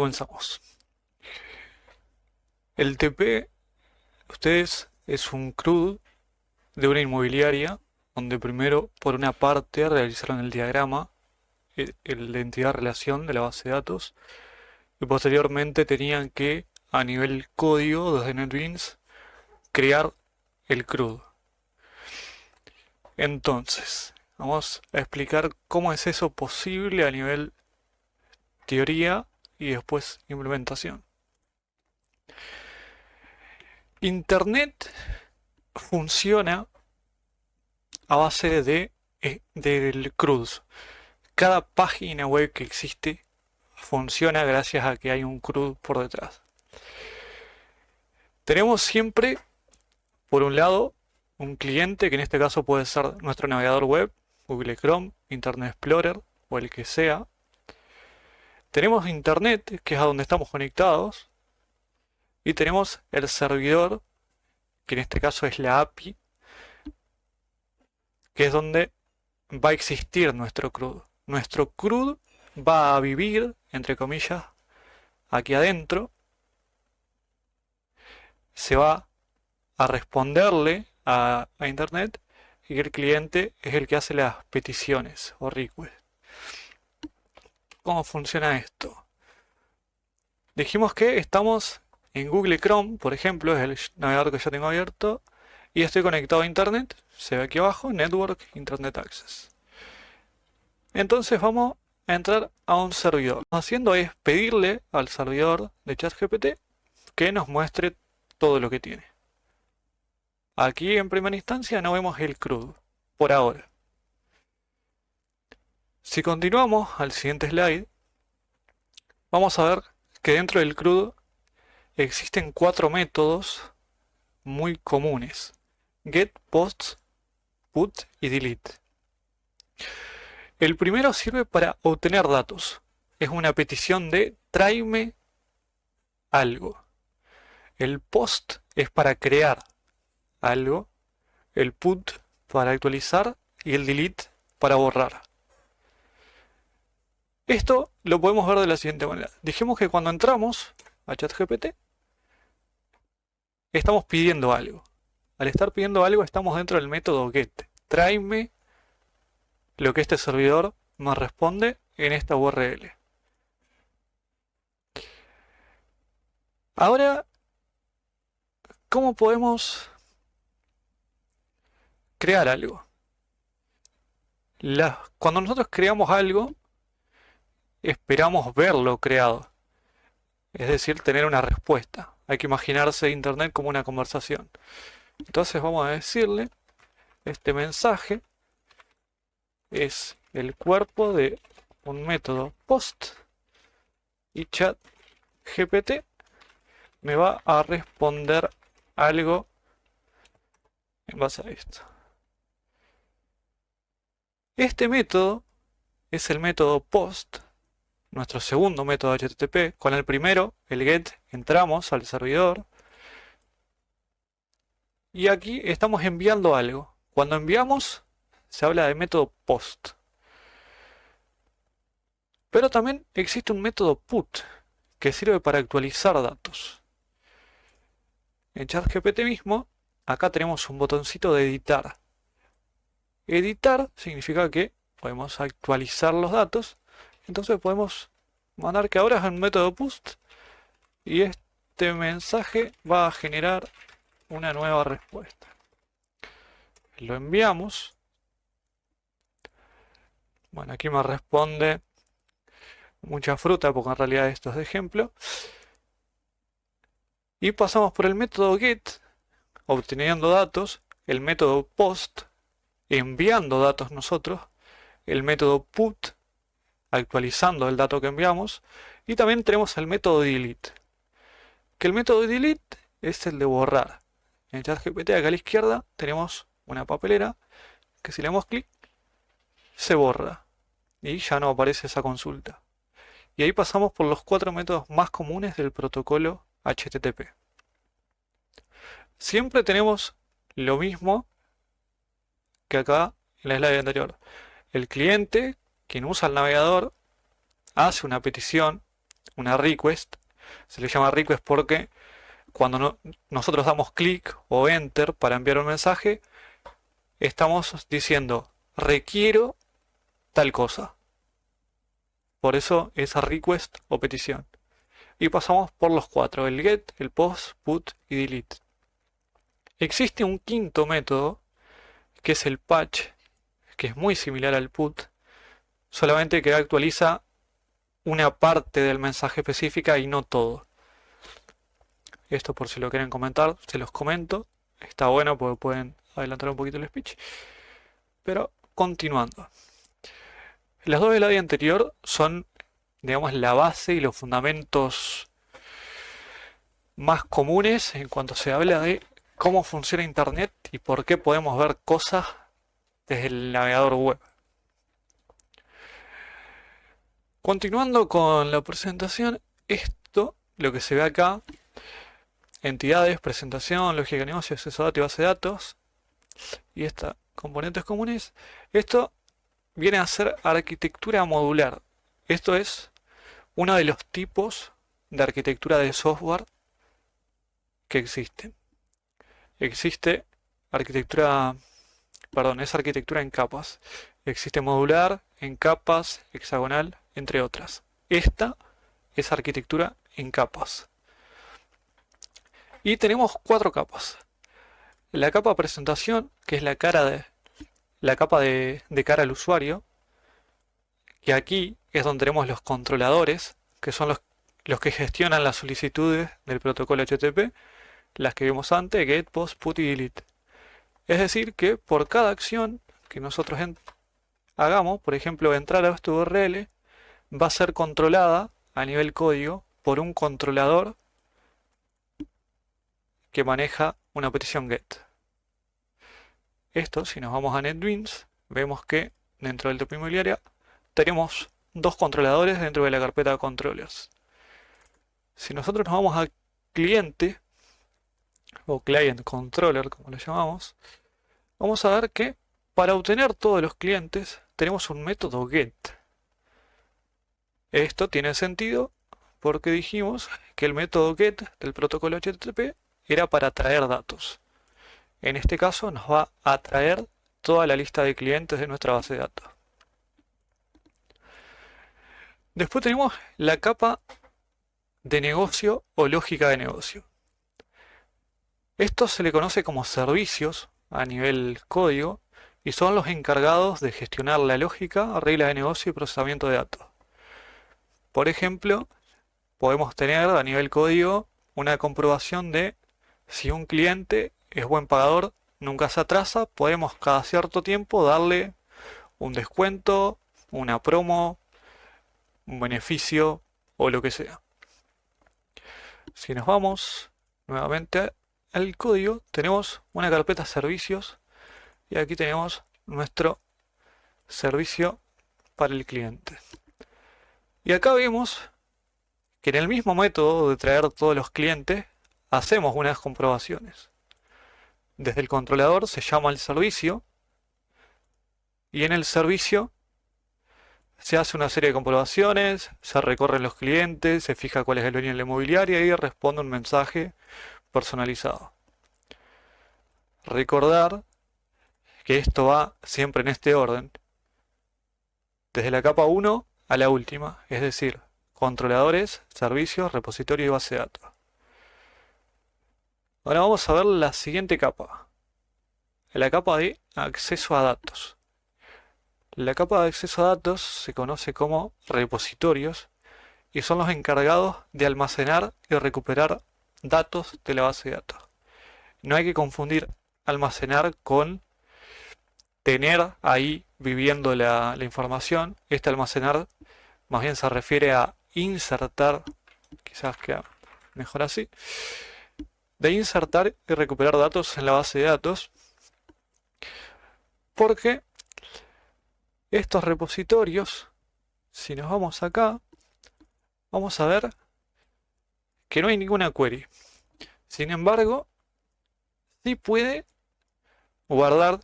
Comenzamos. El TP, ustedes, es un CRUD de una inmobiliaria donde primero, por una parte, realizaron el diagrama, la identidad-relación de la base de datos, y posteriormente tenían que, a nivel código desde NetBeans, crear el CRUD. Entonces, vamos a explicar cómo es eso posible a nivel teoría y después implementación. Internet funciona a base del CRUD. Cada página web que existe funciona gracias a que hay un CRUD por detrás. Tenemos siempre, por un lado, un cliente, que en este caso puede ser nuestro navegador web, Google Chrome, Internet Explorer o el que sea. Tenemos Internet, que es a donde estamos conectados. Y tenemos el servidor, que en este caso es la API, que es donde va a existir nuestro CRUD. Nuestro CRUD va a vivir, entre comillas, aquí adentro. Se va a responderle a Internet y el cliente es el que hace las peticiones o requests. ¿Cómo funciona esto? Dijimos que estamos en Google Chrome, por ejemplo, es el navegador que yo tengo abierto, y estoy conectado a Internet. Se ve aquí abajo, Network Internet Access. Entonces vamos a entrar a un servidor. Lo que estamos haciendo es pedirle al servidor de ChatGPT que nos muestre todo lo que tiene. Aquí en primera instancia no vemos el CRUD, por ahora. Si continuamos al siguiente slide, vamos a ver que dentro del CRUD existen 4 métodos muy comunes: get, post, put y delete. El primero sirve para obtener datos. Es una petición de tráeme algo. El post es para crear algo. El put para actualizar y el delete para borrar. Esto lo podemos ver de la siguiente manera. Dijimos que cuando entramos a ChatGPT estamos pidiendo algo. Al estar pidiendo algo estamos dentro del método get. Tráeme lo que este servidor me responde en esta URL. Ahora, ¿cómo podemos crear algo? Cuando nosotros creamos algo, esperamos verlo creado. Es decir, tener una respuesta. Hay que imaginarse Internet como una conversación. Entonces vamos a decirle, este mensaje es el cuerpo de un método post y ChatGPT me va a responder algo en base a esto. Este método es el método post, nuestro segundo método HTTP. Con el primero, el get, entramos al servidor y aquí estamos enviando algo. Cuando enviamos, se habla de método post. Pero también existe un método put que sirve para actualizar datos. En ChatGPT mismo, acá tenemos un botoncito de editar. Editar significa que podemos actualizar los datos. Entonces podemos mandar que ahora es un método post y este mensaje va a generar una nueva respuesta. Lo enviamos. Bueno, aquí me responde mucha fruta porque en realidad esto es de ejemplo. Y pasamos por el método get, obteniendo datos, el método post, enviando datos nosotros, el método put, actualizando el dato que enviamos, y también tenemos el método delete, que el método delete es el de borrar. En ChatGPT acá a la izquierda tenemos una papelera que si le damos clic se borra y ya no aparece esa consulta. Y ahí pasamos por los 4 métodos más comunes del protocolo HTTP. Siempre tenemos lo mismo que acá en la slide anterior. El cliente, quien usa el navegador, hace una petición una request. Se le llama request porque cuando nosotros damos clic o enter para enviar un mensaje, estamos diciendo requiero tal cosa. Por eso es request o petición. Y pasamos por los cuatro, el get, el post, put y delete. Existe un quinto método que es el patch, que es muy similar al put, solamente que actualiza una parte del mensaje específica y no todo. Esto por si lo quieren comentar, se los comento. Está bueno porque pueden adelantar un poquito el speech. Pero continuando. Las dos del área anterior son, digamos, la base y los fundamentos más comunes en cuanto se habla de cómo funciona Internet y por qué podemos ver cosas desde el navegador web. Continuando con la presentación, esto, lo que se ve acá, entidades, presentación, lógica de negocio, acceso a datos y base de datos, y esta, componentes comunes, esto viene a ser arquitectura modular. Esto es uno de los tipos de arquitectura de software que existen. Existe arquitectura, perdón, es arquitectura en capas. Existe modular, en capas, hexagonal, entre otras. Esta es arquitectura en capas. Y tenemos cuatro capas. La capa presentación, que es la capa de cara al usuario, que aquí es donde tenemos los controladores, que son los que gestionan las solicitudes del protocolo HTTP, las que vimos antes, get, post, put y delete. Es decir, que por cada acción que nosotros hagamos, por ejemplo, entrar a esta URL, va a ser controlada a nivel código por un controlador que maneja una petición get. Esto, si nos vamos a NetBeans, vemos que dentro del top inmobiliaria tenemos dos controladores dentro de la carpeta de controllers. Si nosotros nos vamos a cliente o client controller, como lo llamamos, vamos a ver que para obtener todos los clientes tenemos un método get. Esto tiene sentido porque dijimos que el método get del protocolo HTTP era para traer datos. En este caso nos va a traer toda la lista de clientes de nuestra base de datos. Después tenemos la capa de negocio o lógica de negocio. Esto se le conoce como servicios a nivel código y son los encargados de gestionar la lógica, reglas de negocio y procesamiento de datos. Por ejemplo, podemos tener a nivel código una comprobación de si un cliente es buen pagador, nunca se atrasa, podemos cada cierto tiempo darle un descuento, una promo, un beneficio o lo que sea. Si nos vamos nuevamente al código, tenemos una carpeta servicios y aquí tenemos nuestro servicio para el cliente. Y acá vemos que en el mismo método de traer todos los clientes hacemos unas comprobaciones. Desde el controlador se llama el servicio y en el servicio se hace una serie de comprobaciones, se recorren los clientes, se fija cuál es el dueño de la inmobiliaria y responde un mensaje personalizado. Recordar que esto va siempre en este orden, desde la capa 1 a la última, es decir, controladores, servicios, repositorio y base de datos. Ahora vamos a ver la siguiente capa, la capa de acceso a datos. La capa de acceso a datos se conoce como repositorios y son los encargados de almacenar y recuperar datos de la base de datos. No hay que confundir almacenar con tener ahí viviendo la información. Este almacenar más bien se refiere a insertar, quizás queda mejor así, de insertar y recuperar datos en la base de datos, porque estos repositorios, si nos vamos acá, vamos a ver que no hay ninguna query. Sin embargo, sí puede guardar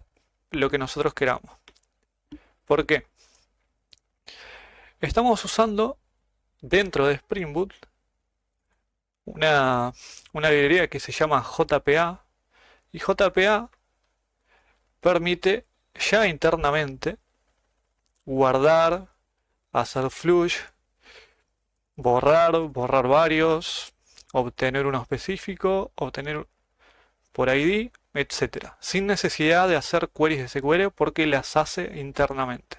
lo que nosotros queramos. ¿Por qué? Estamos usando dentro de Spring Boot una librería que se llama JPA, y JPA permite ya internamente guardar, hacer flush, borrar varios, obtener uno específico, obtener por ID, etcétera, sin necesidad de hacer queries de SQL porque las hace internamente.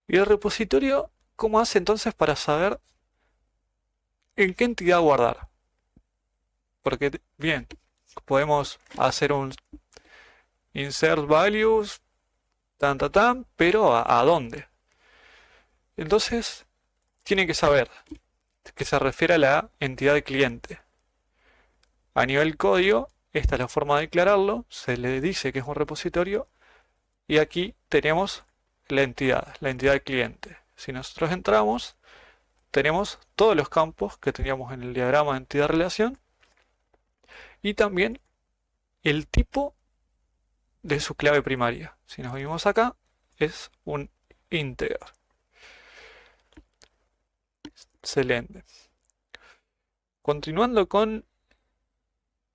¿Y el repositorio cómo hace entonces para saber en qué entidad guardar? Porque, bien, podemos hacer un insert values, pero ¿a dónde? Entonces, tiene que saber que se refiere a la entidad de cliente. A nivel código, esta es la forma de declararlo, se le dice que es un repositorio, y aquí tenemos la entidad de cliente. Si nosotros entramos, tenemos todos los campos que teníamos en el diagrama de entidad-relación, y también el tipo de su clave primaria. Si nos venimos acá, es un integer. Excelente. Continuando con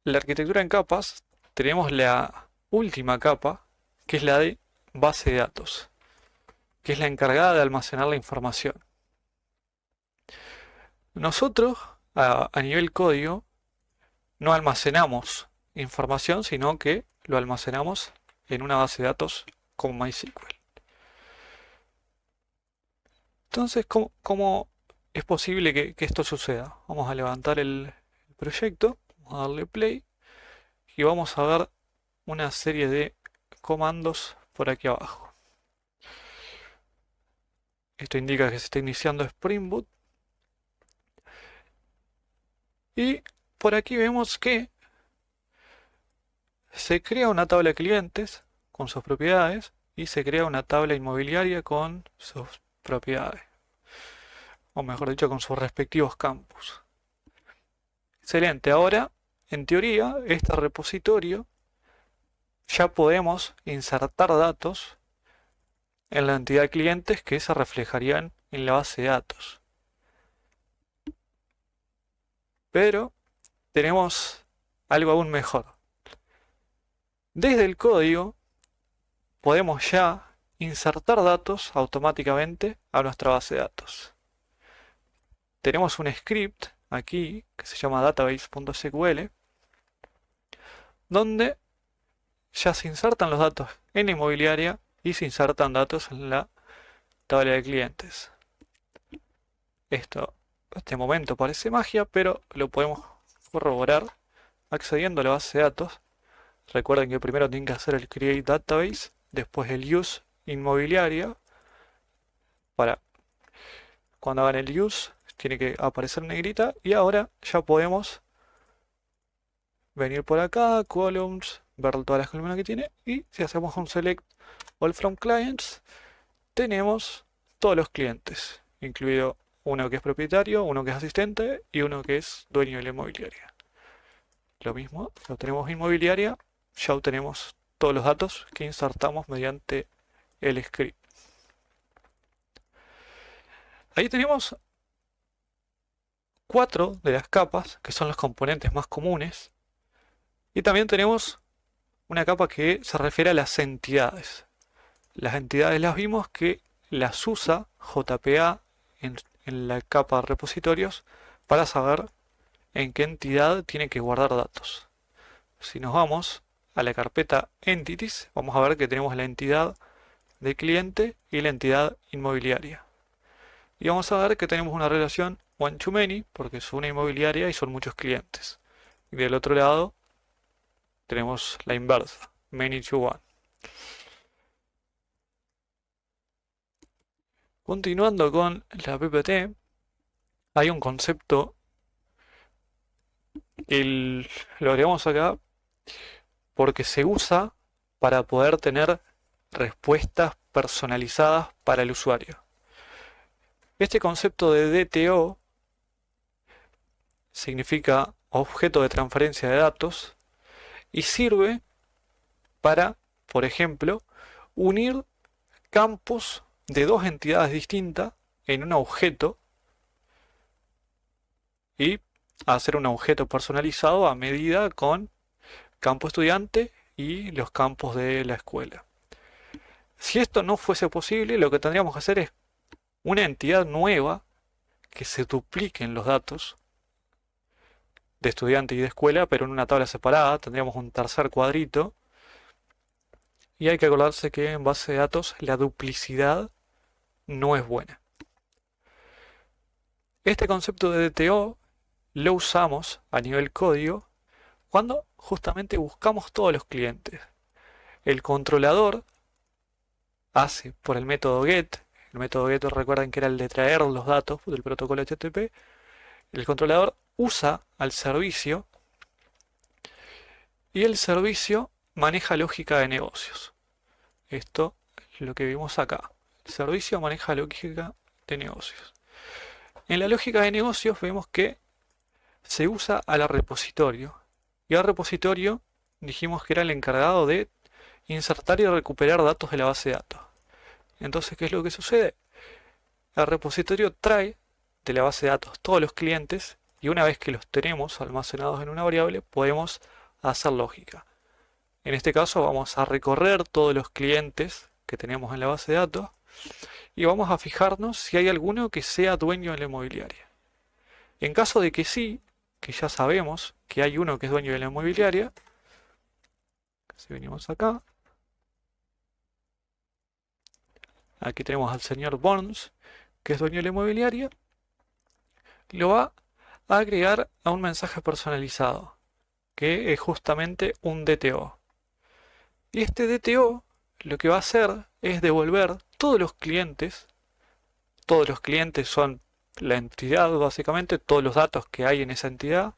la arquitectura en capas, tenemos la última capa, que es la de base de datos, que es la encargada de almacenar la información. Nosotros, a nivel código, no almacenamos información, sino que lo almacenamos en una base de datos como MySQL. Entonces, ¿cómo es posible que esto suceda? Vamos a levantar el proyecto, vamos a darle play y vamos a ver una serie de comandos por aquí abajo. Esto indica que se está iniciando Spring Boot. Y por aquí vemos que se crea una tabla de clientes con sus propiedades y se crea una tabla inmobiliaria con sus propiedades, o mejor dicho, con sus respectivos campos. Excelente, ahora en teoría este repositorio ya podemos insertar datos en la entidad de clientes que se reflejarían en la base de datos. Pero tenemos algo aún mejor. Desde el código podemos ya insertar datos automáticamente a nuestra base de datos. Tenemos un script aquí que se llama database.sql, donde ya se insertan los datos en la inmobiliaria y se insertan datos en la tabla de clientes. Esto, en este momento parece magia, pero lo podemos corroborar accediendo a la base de datos. Recuerden que primero tienen que hacer el create database, después el use inmobiliaria. Para cuando hagan el use tiene que aparecer negrita, y ahora ya podemos venir por acá, columns, ver todas las columnas que tiene, y si hacemos un select all from clients, tenemos todos los clientes, incluido uno que es propietario, uno que es asistente y uno que es dueño de la inmobiliaria. Lo mismo, lo tenemos inmobiliaria, ya obtenemos todos los datos que insertamos mediante el script. Ahí tenemos 4 de las capas, que son los componentes más comunes, y también tenemos una capa que se refiere a las entidades. Las entidades las vimos que las usa JPA en la capa repositorios para saber en qué entidad tiene que guardar datos. Si nos vamos a la carpeta Entities, vamos a ver que tenemos la entidad de cliente y la entidad inmobiliaria. Y vamos a ver que tenemos una relación one to many, porque es una inmobiliaria y son muchos clientes. Y del otro lado tenemos la inversa, many to one. Continuando con la PPT, hay un concepto que lo agregamos acá porque se usa para poder tener respuestas personalizadas para el usuario. Este concepto de DTO significa objeto de transferencia de datos y sirve para, por ejemplo, unir campos de dos entidades distintas en un objeto y hacer un objeto personalizado a medida con campo estudiante y los campos de la escuela. Si esto no fuese posible, lo que tendríamos que hacer es una entidad nueva que se dupliquen los datos de estudiante y de escuela, pero en una tabla separada. Tendríamos un tercer cuadrito. Y hay que acordarse que en base de datos la duplicidad no es buena. Este concepto de DTO lo usamos a nivel código cuando justamente buscamos todos los clientes. El controlador hace por el método get. El método get, recuerden que era el de traer los datos del protocolo HTTP. El controlador usa al servicio y el servicio maneja lógica de negocios. Esto es lo que vimos acá. El servicio maneja lógica de negocios. En la lógica de negocios vemos que se usa al repositorio. Y al repositorio dijimos que era el encargado de insertar y recuperar datos de la base de datos. Entonces, ¿qué es lo que sucede? El repositorio trae de la base de datos todos los clientes y una vez que los tenemos almacenados en una variable, podemos hacer lógica. En este caso vamos a recorrer todos los clientes que tenemos en la base de datos y vamos a fijarnos si hay alguno que sea dueño de la inmobiliaria. En caso de que sí, que ya sabemos que hay uno que es dueño de la inmobiliaria, si venimos acá, aquí tenemos al señor Burns, que es dueño de la inmobiliaria, lo va a agregar a un mensaje personalizado, que es justamente un DTO. Y este DTO lo que va a hacer es devolver todos los clientes son la entidad básicamente, todos los datos que hay en esa entidad,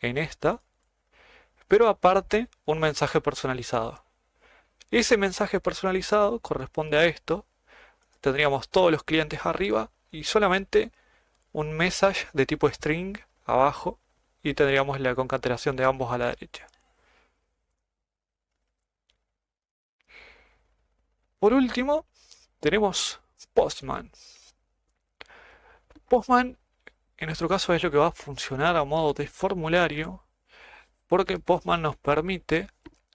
en esta, pero aparte un mensaje personalizado. Ese mensaje personalizado corresponde a esto, tendríamos todos los clientes arriba y solamente un message de tipo string abajo y tendríamos la concatenación de ambos a la derecha. Por último, tenemos Postman. Postman en nuestro caso es lo que va a funcionar a modo de formulario porque Postman nos permite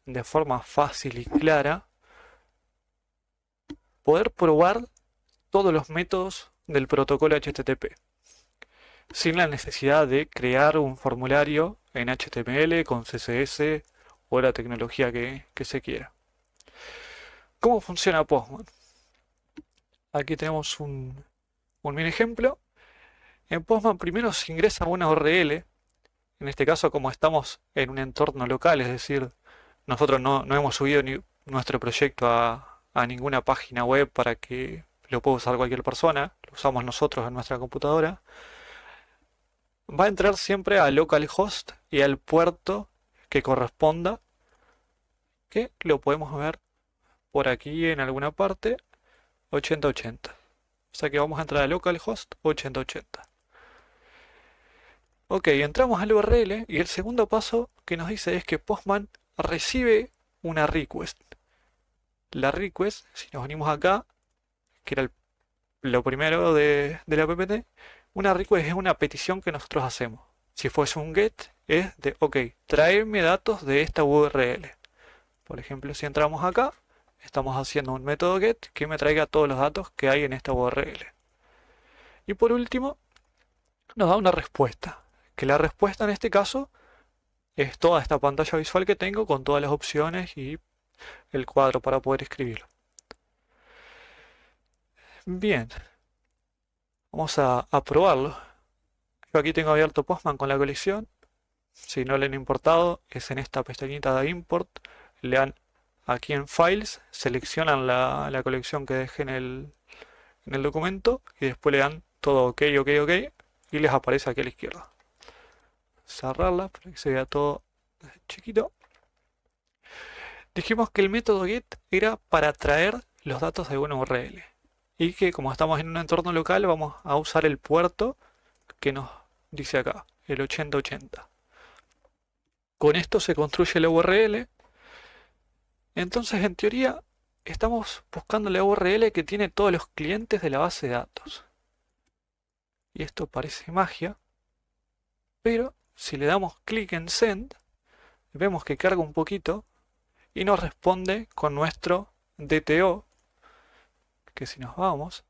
de forma fácil y clara poder probar todos los métodos del protocolo HTTP sin la necesidad de crear un formulario en HTML con CSS o la tecnología que se quiera. ¿Cómo funciona Postman? Aquí tenemos un mini ejemplo. En Postman primero se ingresa una URL, en este caso como estamos en un entorno local, es decir, nosotros no hemos subido nuestro proyecto a ninguna página web para que lo pueda usar cualquier persona, lo usamos nosotros en nuestra computadora. Va a entrar siempre a localhost y al puerto que corresponda, que lo podemos ver por aquí en alguna parte, 8080. O sea que vamos a entrar a localhost 8080. Ok, entramos al URL y el segundo paso que nos dice es que Postman recibe una request. La request, si nos venimos acá, que era lo primero de la PPT, una request es una petición que nosotros hacemos. Si fuese un get, es de, ok, tráeme datos de esta URL. Por ejemplo, si entramos acá, estamos haciendo un método get que me traiga todos los datos que hay en esta URL. Y por último, nos da una respuesta. Que la respuesta en este caso es toda esta pantalla visual que tengo con todas las opciones y el cuadro para poder escribirlo. Bien, vamos a probarlo. Yo aquí tengo abierto Postman con la colección. Si no le han importado, es en esta pestañita de import. Le dan aquí en Files, seleccionan la colección que dejé en el documento y después le dan todo OK, OK, OK y les aparece aquí a la izquierda. Cerrarla para que se vea todo chiquito. Dijimos que el método get era para traer los datos de una URL y que como estamos en un entorno local vamos a usar el puerto que nos dice acá, el 8080. Con esto se construye la URL. Entonces en teoría estamos buscando la URL que tiene todos los clientes de la base de datos. Y esto parece magia, pero si le damos clic en Send, vemos que carga un poquito y nos responde con nuestro DTO, que si nos vamos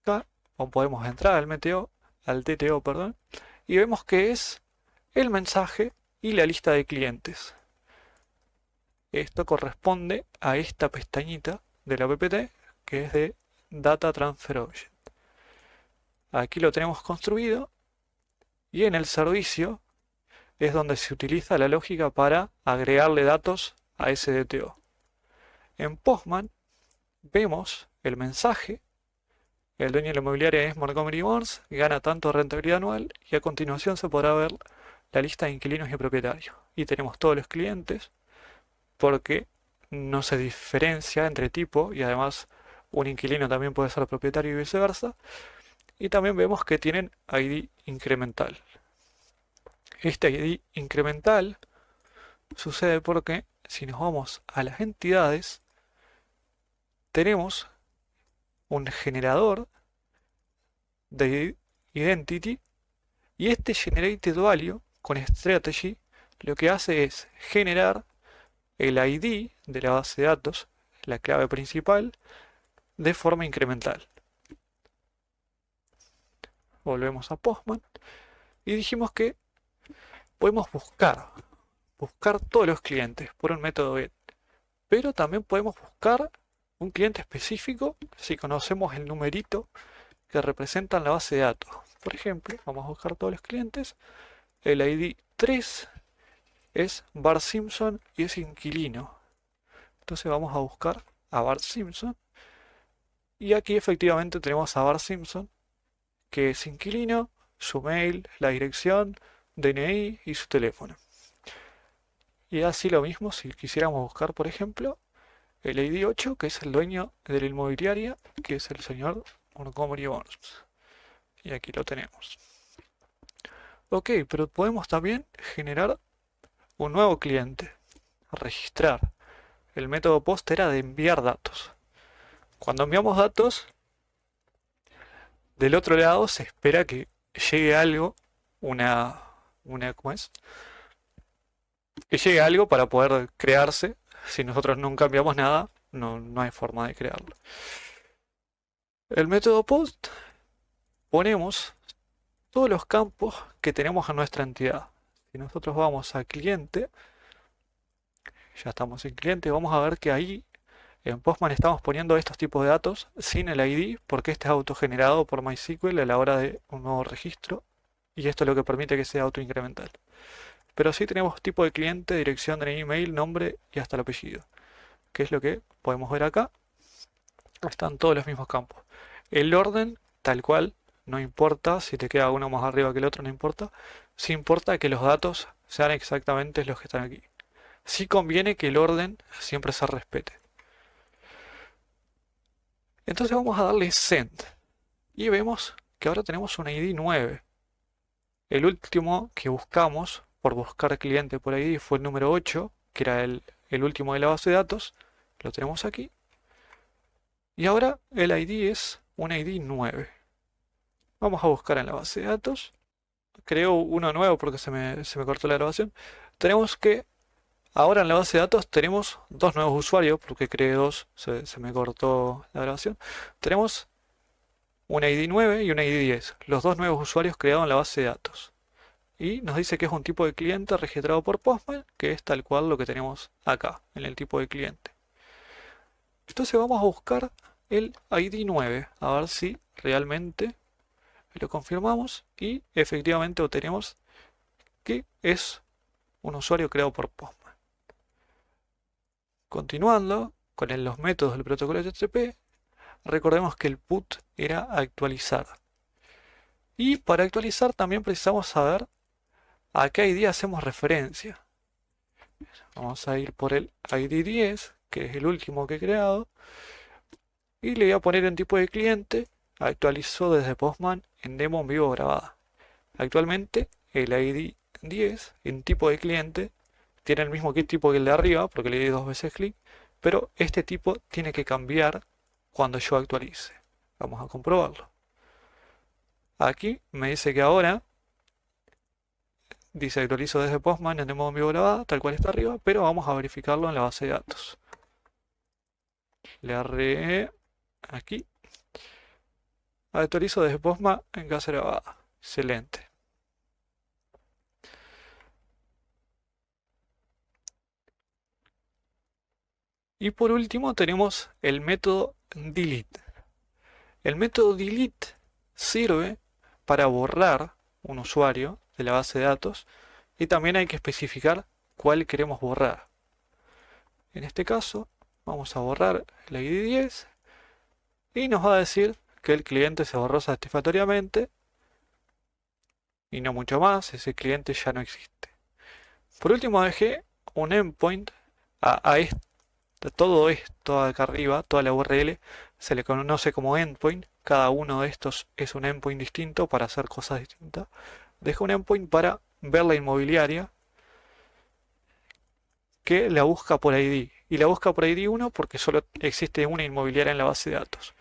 acá, o podemos entrar al DTO, perdón, y vemos que es el mensaje y la lista de clientes. Esto corresponde a esta pestañita de la PPT, que es de Data Transfer Object. Aquí lo tenemos construido y en el servicio es donde se utiliza la lógica para agregarle datos a ese DTO. En Postman vemos el mensaje, el dueño de la inmobiliaria es Montgomery Burns, gana tanto rentabilidad anual, y a continuación se podrá ver la lista de inquilinos y propietarios. Y tenemos todos los clientes, porque no se diferencia entre tipo, y además un inquilino también puede ser propietario y viceversa. Y también vemos que tienen ID incremental. Este ID incremental sucede porque si nos vamos a las entidades, tenemos un generador de identity, y este generated value con strategy lo que hace es generar el ID de la base de datos, la clave principal, de forma incremental. Volvemos a Postman y dijimos que podemos buscar todos los clientes por un método get, pero también podemos buscar un cliente específico si conocemos el numerito que representa la base de datos. Por ejemplo, vamos a buscar todos los clientes, el ID 3 es Bart Simpson y es inquilino. Entonces vamos a buscar a Bart Simpson y aquí efectivamente tenemos a Bart Simpson, que es inquilino, su mail, la dirección, DNI y su teléfono. Y así lo mismo si quisiéramos buscar, por ejemplo, el ID 8, que es el dueño de la inmobiliaria, que es el señor Montgomery Burns. Y aquí lo tenemos. Ok, pero podemos también generar un nuevo cliente, registrar. El método POST era de enviar datos. Cuando enviamos datos, del otro lado se espera que llegue algo, ¿cómo es? Que llegue algo para poder crearse. Si nosotros no cambiamos nada, no hay forma de crearlo. El método POST, ponemos todos los campos que tenemos en nuestra entidad. Si nosotros vamos a cliente, ya estamos en cliente, vamos a ver que ahí en Postman estamos poniendo estos tipos de datos sin el ID, porque este es autogenerado por MySQL a la hora de un nuevo registro, y esto es lo que permite que sea autoincremental. Pero sí tenemos tipo de cliente, dirección de email, nombre y hasta el apellido, que es lo que podemos ver acá. Están todos los mismos campos. El orden, tal cual, no importa si te queda uno más arriba que el otro, no importa. Sí importa que los datos sean exactamente los que están aquí. Sí conviene que el orden siempre se respete. Entonces vamos a darle Send. Y vemos que ahora tenemos un ID 9. El último que buscamos, por buscar cliente por ID, fue el número 8, que era el último de la base de datos. Lo tenemos aquí. Y ahora el ID es un ID 9. Vamos a buscar en la base de datos. Creo uno nuevo porque se me cortó la grabación. Tenemos que ahora en la base de datos tenemos dos nuevos usuarios, porque creé dos, se me cortó la grabación. Tenemos un ID 9 y un ID 10, los dos nuevos usuarios creados en la base de datos. Y nos dice que es un tipo de cliente registrado por Postman, que es tal cual lo que tenemos acá, en el tipo de cliente. Entonces vamos a buscar el ID 9, a ver si realmente lo confirmamos y efectivamente obtenemos que es un usuario creado por Postman. Continuando con los métodos del protocolo HTTP, recordemos que el put era actualizar. Y para actualizar también precisamos saber a qué ID hacemos referencia. Vamos a ir por el ID 10, que es el último que he creado, y le voy a poner en tipo de cliente, actualizó desde Postman en demo en vivo grabada. Actualmente el ID 10 en tipo de cliente tiene el mismo tipo que el de arriba, porque le di dos veces clic, pero este tipo tiene que cambiar cuando yo actualice. Vamos a comprobarlo. Aquí me dice que ahora dice actualizo desde Postman en el modo en vivo grabada, tal cual está arriba, pero vamos a verificarlo en la base de datos. Le arreglé aquí. Actualizo desde Postman en casa grabada. Excelente. Y por último tenemos el método delete. El método delete sirve para borrar un usuario de la base de datos y también hay que especificar cuál queremos borrar. En este caso vamos a borrar el ID 10 y nos va a decir que el cliente se borró satisfactoriamente y no mucho más, ese cliente ya no existe. Por último dejé un endpoint a todo esto acá arriba, toda la URL se le conoce como endpoint. Cada uno de estos es un endpoint distinto para hacer cosas distintas. Dejo un endpoint para ver la inmobiliaria que la busca por ID. Y la busca por ID 1 porque solo existe una inmobiliaria en la base de datos.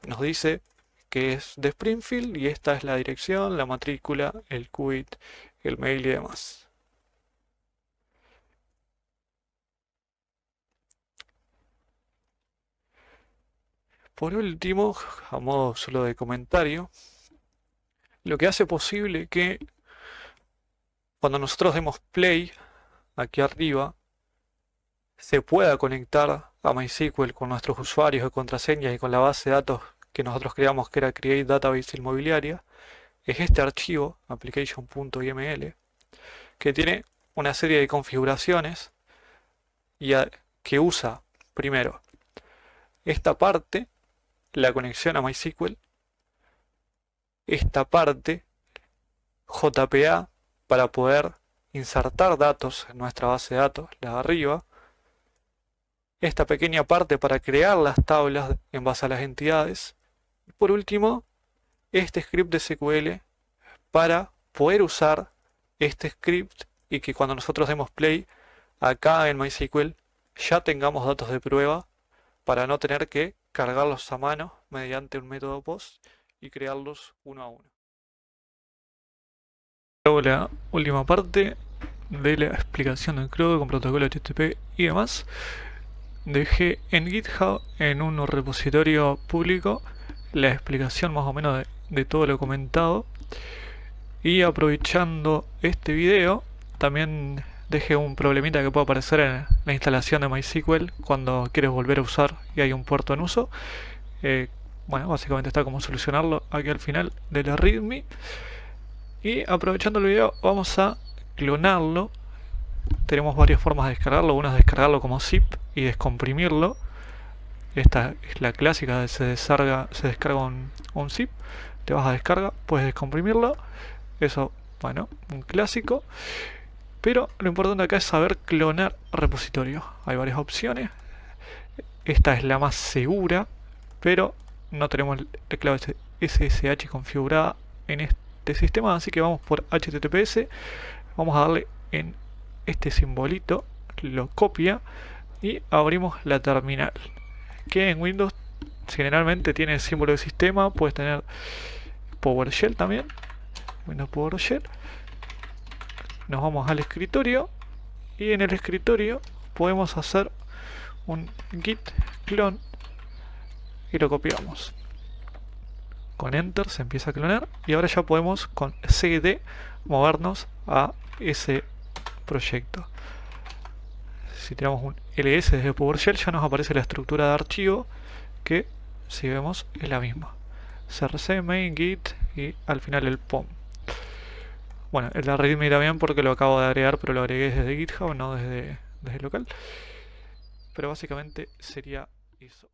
Nos dice que es de Springfield y esta es la dirección, la matrícula, el quit, el mail y demás. Por último, a modo solo de comentario, lo que hace posible que cuando nosotros demos play aquí arriba se pueda conectar a MySQL con nuestros usuarios de contraseñas y con la base de datos que nosotros creamos que era Create Database Inmobiliaria, es este archivo application.yml que tiene una serie de configuraciones y que usa primero esta parte, la conexión a MySQL, esta parte JPA para poder insertar datos en nuestra base de datos, la de arriba, esta pequeña parte para crear las tablas en base a las entidades, y por último este script de SQL para poder usar este script y que cuando nosotros demos play acá en MySQL ya tengamos datos de prueba para no tener que cargarlos a mano mediante un método POST y crearlos uno a uno. Luego la última parte de la explicación del crudo con protocolo HTTP y demás. Dejé en GitHub en un repositorio público la explicación más o menos de todo lo comentado. Y aprovechando este video, también dejé un problemita que puede aparecer en la instalación de MySQL cuando quieres volver a usar y hay un puerto en uso. Bueno, básicamente está como solucionarlo aquí al final de la README. Y aprovechando el video, vamos a clonarlo. Tenemos varias formas de descargarlo. Una es descargarlo como zip y descomprimirlo. Esta es la clásica, se descarga un zip, te vas a descarga, puedes descomprimirlo. Eso, bueno, un clásico. Pero lo importante acá es saber clonar repositorio. Hay varias opciones. Esta es la más segura, pero no tenemos la clave SSH configurada en este sistema, así que vamos por HTTPS. Vamos a darle en este simbolito, lo copia y abrimos la terminal, que en Windows generalmente tiene el símbolo de sistema. Puedes tener PowerShell también, Windows PowerShell. Nos vamos al escritorio y en el escritorio podemos hacer un git clone y lo copiamos. Con enter se empieza a clonar y ahora ya podemos con cd movernos a ese proyecto. Si tenemos un ls desde PowerShell ya nos aparece la estructura de archivo, que si vemos es la misma: crc, main, git y al final el pom. Bueno, el de readme también porque lo acabo de agregar, pero lo agregué desde GitHub, no desde local. Pero básicamente sería eso.